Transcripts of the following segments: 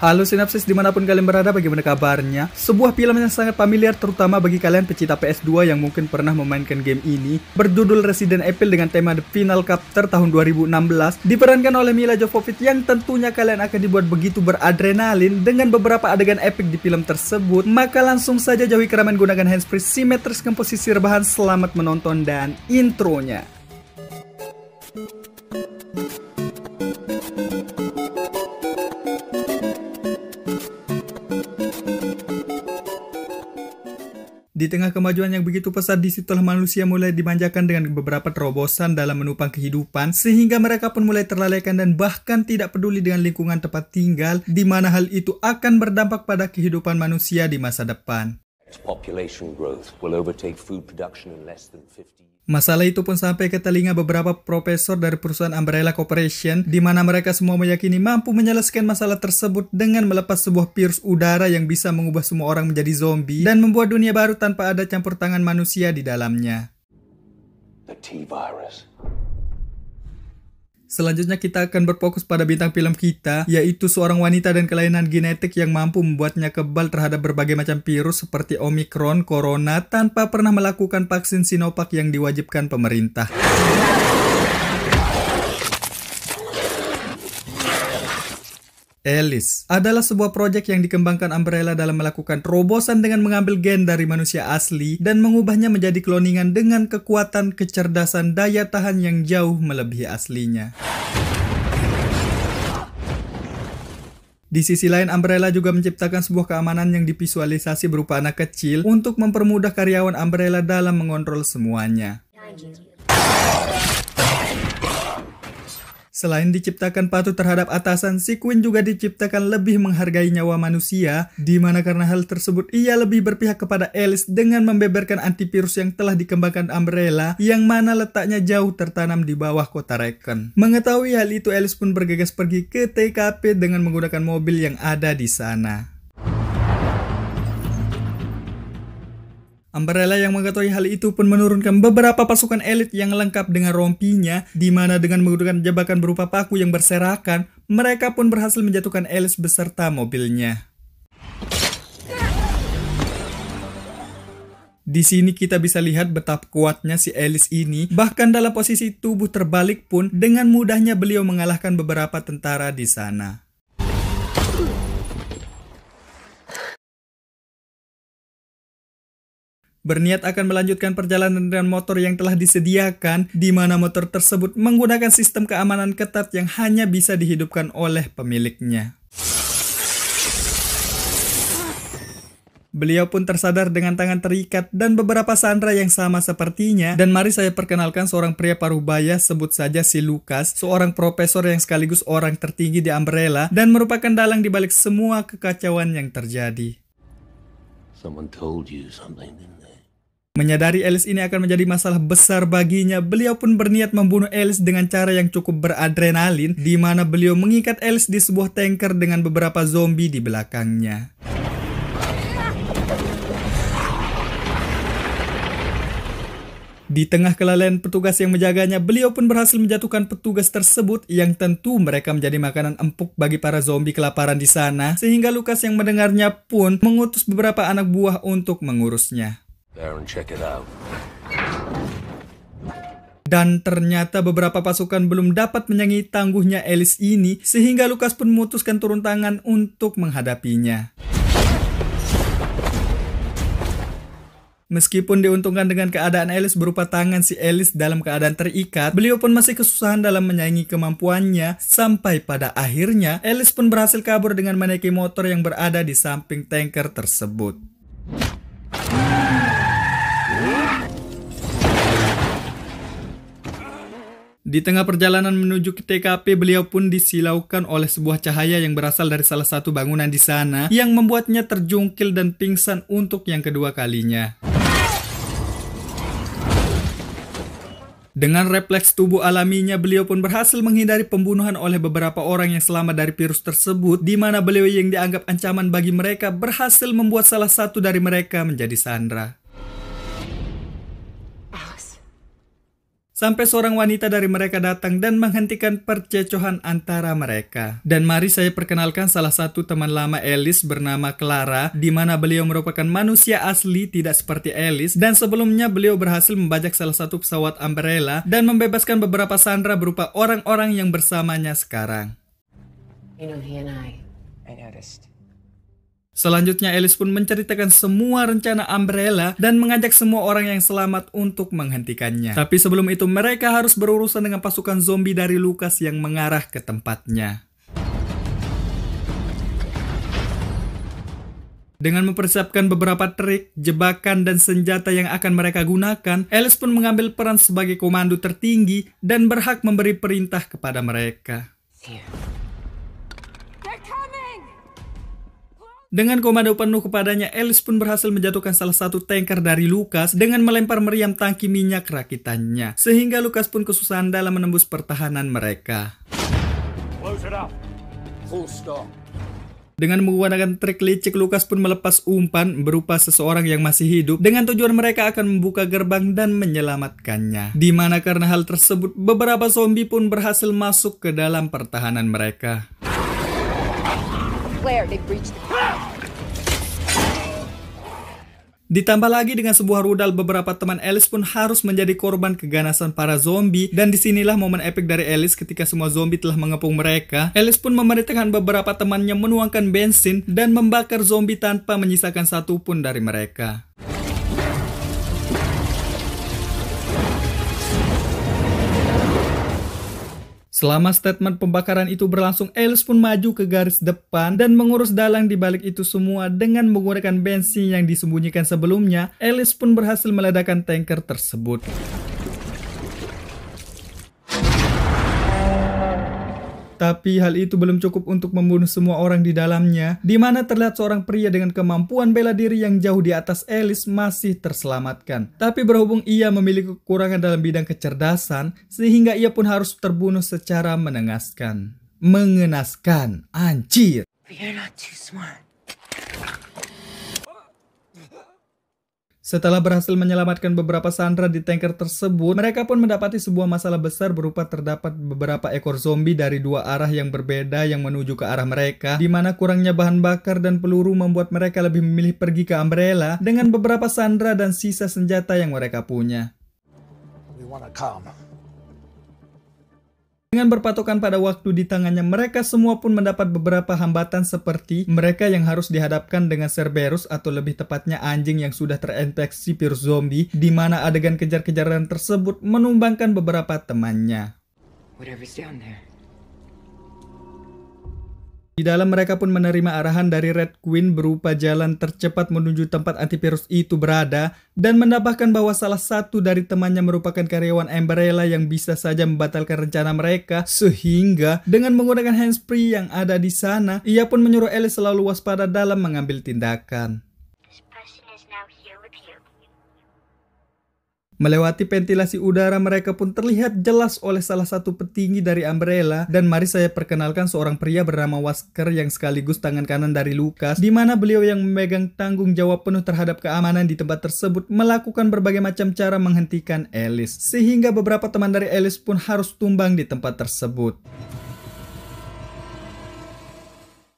Halo Sinapsis dimanapun kalian berada, bagaimana kabarnya? Sebuah film yang sangat familiar terutama bagi kalian pecinta PS2 yang mungkin pernah memainkan game ini, berjudul Resident Evil dengan tema The Final Chapter tahun 2016, diperankan oleh Milla Jovovich yang tentunya kalian akan dibuat begitu beradrenalin dengan beberapa adegan epik di film tersebut. Maka langsung saja jauhi keramaian, gunakan handsfree, simetris, komposisi rebahan. Selamat menonton dan intronya. Di tengah kemajuan yang begitu pesat, disitulah manusia mulai dimanjakan dengan beberapa terobosan dalam menupang kehidupan, sehingga mereka pun mulai terlalaikan dan bahkan tidak peduli dengan lingkungan tempat tinggal, di mana hal itu akan berdampak pada kehidupan manusia di masa depan. Masalah itu pun sampai ke telinga beberapa profesor dari perusahaan Umbrella Corporation, di mana mereka semua meyakini mampu menyelesaikan masalah tersebut dengan melepas sebuah virus udara yang bisa mengubah semua orang menjadi zombie dan membuat dunia baru tanpa ada campur tangan manusia di dalamnya. The T-Virus. Selanjutnya kita akan berfokus pada bintang film kita, yaitu seorang wanita dan kelainan genetik yang mampu membuatnya kebal terhadap berbagai macam virus seperti Omicron, Corona, tanpa pernah melakukan vaksin Sinovac yang diwajibkan pemerintah. Alice adalah sebuah proyek yang dikembangkan Umbrella dalam melakukan terobosan dengan mengambil gen dari manusia asli dan mengubahnya menjadi kloningan dengan kekuatan, kecerdasan, daya tahan yang jauh melebihi aslinya. Di sisi lain, Umbrella juga menciptakan sebuah keamanan yang divisualisasi berupa anak kecil untuk mempermudah karyawan Umbrella dalam mengontrol semuanya. Selain diciptakan patuh terhadap atasan, si Queen juga diciptakan lebih menghargai nyawa manusia, di mana karena hal tersebut ia lebih berpihak kepada Alice dengan membeberkan antivirus yang telah dikembangkan Umbrella, yang mana letaknya jauh tertanam di bawah kota Raccoon. Mengetahui hal itu, Alice pun bergegas pergi ke TKP dengan menggunakan mobil yang ada di sana. Umbrella yang mengetahui hal itu pun menurunkan beberapa pasukan elit yang lengkap dengan rompinya, di mana dengan menggunakan jebakan berupa paku yang berserakan, mereka pun berhasil menjatuhkan Alice beserta mobilnya. Di sini kita bisa lihat betapa kuatnya si Alice ini, bahkan dalam posisi tubuh terbalik pun dengan mudahnya beliau mengalahkan beberapa tentara di sana. Berniat akan melanjutkan perjalanan dengan motor yang telah disediakan, di mana motor tersebut menggunakan sistem keamanan ketat yang hanya bisa dihidupkan oleh pemiliknya. Beliau pun tersadar dengan tangan terikat dan beberapa sandera yang sama sepertinya, dan mari saya perkenalkan seorang pria parubaya, sebut saja si Lucas, seorang profesor yang sekaligus orang tertinggi di Umbrella dan merupakan dalang di balik semua kekacauan yang terjadi. Someone told you something, didn't they? Menyadari Alice ini akan menjadi masalah besar baginya, beliau pun berniat membunuh Alice dengan cara yang cukup beradrenalin, di mana beliau mengikat Alice di sebuah tanker dengan beberapa zombie di belakangnya. Di tengah kelalaian petugas yang menjaganya, beliau pun berhasil menjatuhkan petugas tersebut, yang tentu mereka menjadi makanan empuk bagi para zombie kelaparan di sana, sehingga Lucas yang mendengarnya pun mengutus beberapa anak buah untuk mengurusnya. Dan ternyata beberapa pasukan belum dapat menyangi tangguhnya Alice ini, sehingga Lucas pun memutuskan turun tangan untuk menghadapinya. Meskipun diuntungkan dengan keadaan Alice berupa tangan si Alice dalam keadaan terikat, beliau pun masih kesusahan dalam menyaingi kemampuannya, sampai pada akhirnya Alice pun berhasil kabur dengan menaiki motor yang berada di samping tanker tersebut. Di tengah perjalanan menuju ke TKP, beliau pun disilaukan oleh sebuah cahaya yang berasal dari salah satu bangunan di sana, yang membuatnya terjungkil dan pingsan untuk yang kedua kalinya. Dengan refleks tubuh alaminya, beliau pun berhasil menghindari pembunuhan oleh beberapa orang yang selamat dari virus tersebut, di mana beliau yang dianggap ancaman bagi mereka berhasil membuat salah satu dari mereka menjadi sandera. sampai seorang wanita dari mereka datang dan menghentikan percecohan antara mereka. Dan mari saya perkenalkan salah satu teman lama Alice bernama Clara, di mana beliau merupakan manusia asli tidak seperti Alice, dan sebelumnya beliau berhasil membajak salah satu pesawat Umbrella dan membebaskan beberapa sandera berupa orang-orang yang bersamanya sekarang. You know, he and I noticed. Selanjutnya Alice pun menceritakan semua rencana Umbrella dan mengajak semua orang yang selamat untuk menghentikannya. Tapi sebelum itu mereka harus berurusan dengan pasukan zombie dari Lucas yang mengarah ke tempatnya. Dengan mempersiapkan beberapa trik, jebakan, dan senjata yang akan mereka gunakan, Alice pun mengambil peran sebagai komando tertinggi dan berhak memberi perintah kepada mereka. Dengan komando penuh kepadanya, Alice pun berhasil menjatuhkan salah satu tanker dari Lucas dengan melempar meriam tangki minyak rakitannya. Sehingga Lucas pun kesusahan dalam menembus pertahanan mereka. Dengan menggunakan trik licik, Lucas pun melepas umpan berupa seseorang yang masih hidup dengan tujuan mereka akan membuka gerbang dan menyelamatkannya. Dimana karena hal tersebut, beberapa zombie pun berhasil masuk ke dalam pertahanan mereka. Ditambah lagi dengan sebuah rudal, beberapa teman Alice pun harus menjadi korban keganasan para zombie. Dan disinilah momen epik dari Alice ketika semua zombie telah mengepung mereka. Alice pun memerintahkan beberapa temannya menuangkan bensin dan membakar zombie tanpa menyisakan satu pun dari mereka. Selama statement pembakaran itu berlangsung, Alice pun maju ke garis depan dan mengurus dalang di balik itu semua dengan menggunakan bensin yang disembunyikan sebelumnya. Alice pun berhasil meledakkan tanker tersebut. Tapi hal itu belum cukup untuk membunuh semua orang di dalamnya, di mana terlihat seorang pria dengan kemampuan bela diri yang jauh di atas Alice masih terselamatkan. Tapi berhubung ia memiliki kekurangan dalam bidang kecerdasan, sehingga ia pun harus terbunuh secara mengenaskan. Mengenaskan, anjir. You're not too smart. Setelah berhasil menyelamatkan beberapa sandera di tanker tersebut, mereka pun mendapati sebuah masalah besar berupa terdapat beberapa ekor zombie dari dua arah yang berbeda yang menuju ke arah mereka, di mana kurangnya bahan bakar dan peluru membuat mereka lebih memilih pergi ke Umbrella dengan beberapa sandera dan sisa senjata yang mereka punya. Dengan berpatokan pada waktu di tangannya, mereka semua pun mendapat beberapa hambatan seperti mereka yang harus dihadapkan dengan Cerberus atau lebih tepatnya anjing yang sudah terinfeksi virus zombie, di mana adegan kejar-kejaran tersebut menumbangkan beberapa temannya. Di dalam mereka pun menerima arahan dari Red Queen berupa jalan tercepat menuju tempat antivirus itu berada dan menambahkan bahwa salah satu dari temannya merupakan karyawan Umbrella yang bisa saja membatalkan rencana mereka, sehingga dengan menggunakan handsfree yang ada di sana, ia pun menyuruh Alice selalu waspada dalam mengambil tindakan. Melewati ventilasi udara, mereka pun terlihat jelas oleh salah satu petinggi dari Umbrella. Dan mari saya perkenalkan seorang pria bernama Wesker yang sekaligus tangan kanan dari Lucas, di mana beliau yang memegang tanggung jawab penuh terhadap keamanan di tempat tersebut melakukan berbagai macam cara menghentikan Alice, sehingga beberapa teman dari Alice pun harus tumbang di tempat tersebut.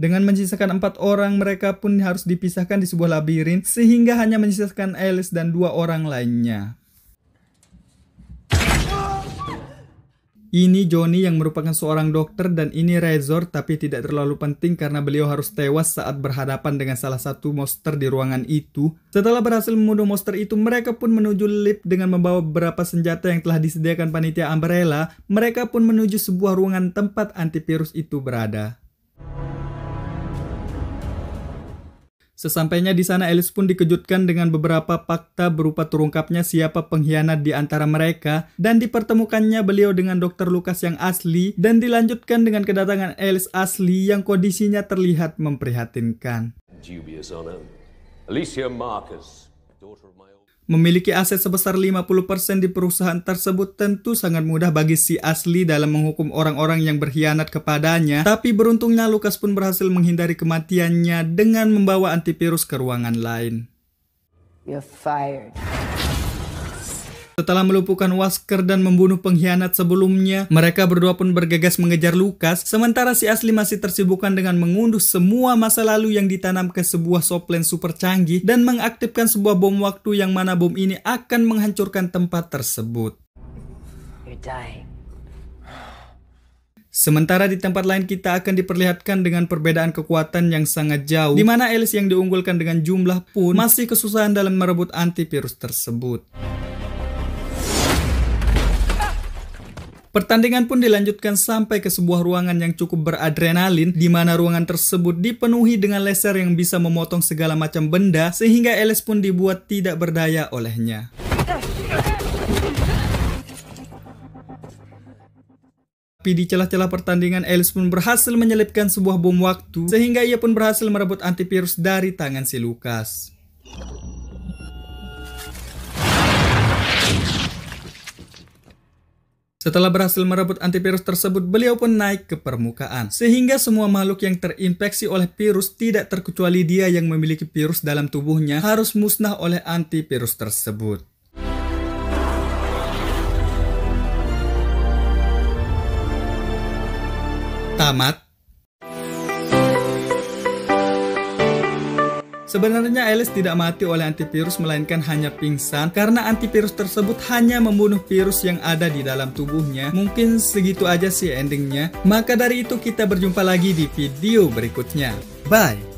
Dengan menyisakan 4 orang, mereka pun harus dipisahkan di sebuah labirin, sehingga hanya menyisakan Alice dan 2 orang lainnya. Ini Johnny yang merupakan seorang dokter dan ini Razor, tapi tidak terlalu penting karena beliau harus tewas saat berhadapan dengan salah satu monster di ruangan itu. Setelah berhasil membunuh monster itu, mereka pun menuju lift dengan membawa beberapa senjata yang telah disediakan panitia Umbrella. Mereka pun menuju sebuah ruangan tempat antivirus itu berada. Sesampainya di sana, Alice pun dikejutkan dengan beberapa fakta berupa terungkapnya siapa pengkhianat di antara mereka dan dipertemukannya beliau dengan Dr. Lucas yang asli dan dilanjutkan dengan kedatangan Alice asli yang kondisinya terlihat memprihatinkan. Alicia Marcus, daughter of my old... Memiliki aset sebesar 50% di perusahaan tersebut tentu sangat mudah bagi si asli dalam menghukum orang-orang yang berkhianat kepadanya. Tapi beruntungnya Lucas pun berhasil menghindari kematiannya dengan membawa antivirus ke ruangan lain. You're fired. Setelah melumpuhkan Wesker dan membunuh pengkhianat sebelumnya, mereka berdua pun bergegas mengejar Lucas, sementara si Ashley masih tersibukkan dengan mengunduh semua masa lalu yang ditanam ke sebuah soplen super canggih dan mengaktifkan sebuah bom waktu yang mana bom ini akan menghancurkan tempat tersebut. You're dying. Sementara di tempat lain kita akan diperlihatkan dengan perbedaan kekuatan yang sangat jauh, di mana Alice yang diunggulkan dengan jumlah pun masih kesusahan dalam merebut antivirus tersebut. Pertandingan pun dilanjutkan sampai ke sebuah ruangan yang cukup beradrenalin, di mana ruangan tersebut dipenuhi dengan laser yang bisa memotong segala macam benda, sehingga Alice pun dibuat tidak berdaya olehnya. Tapi di celah-celah pertandingan, Alice pun berhasil menyelipkan sebuah bom waktu, sehingga ia pun berhasil merebut antivirus dari tangan si Lucas. Setelah berhasil merebut antivirus tersebut, beliau pun naik ke permukaan. Sehingga semua makhluk yang terinfeksi oleh virus, tidak terkecuali dia yang memiliki virus dalam tubuhnya, harus musnah oleh antivirus tersebut. Tamat. Sebenarnya Alice tidak mati oleh antivirus, melainkan hanya pingsan karena antivirus tersebut hanya membunuh virus yang ada di dalam tubuhnya. Mungkin segitu aja sih endingnya. Maka dari itu kita berjumpa lagi di video berikutnya. Bye!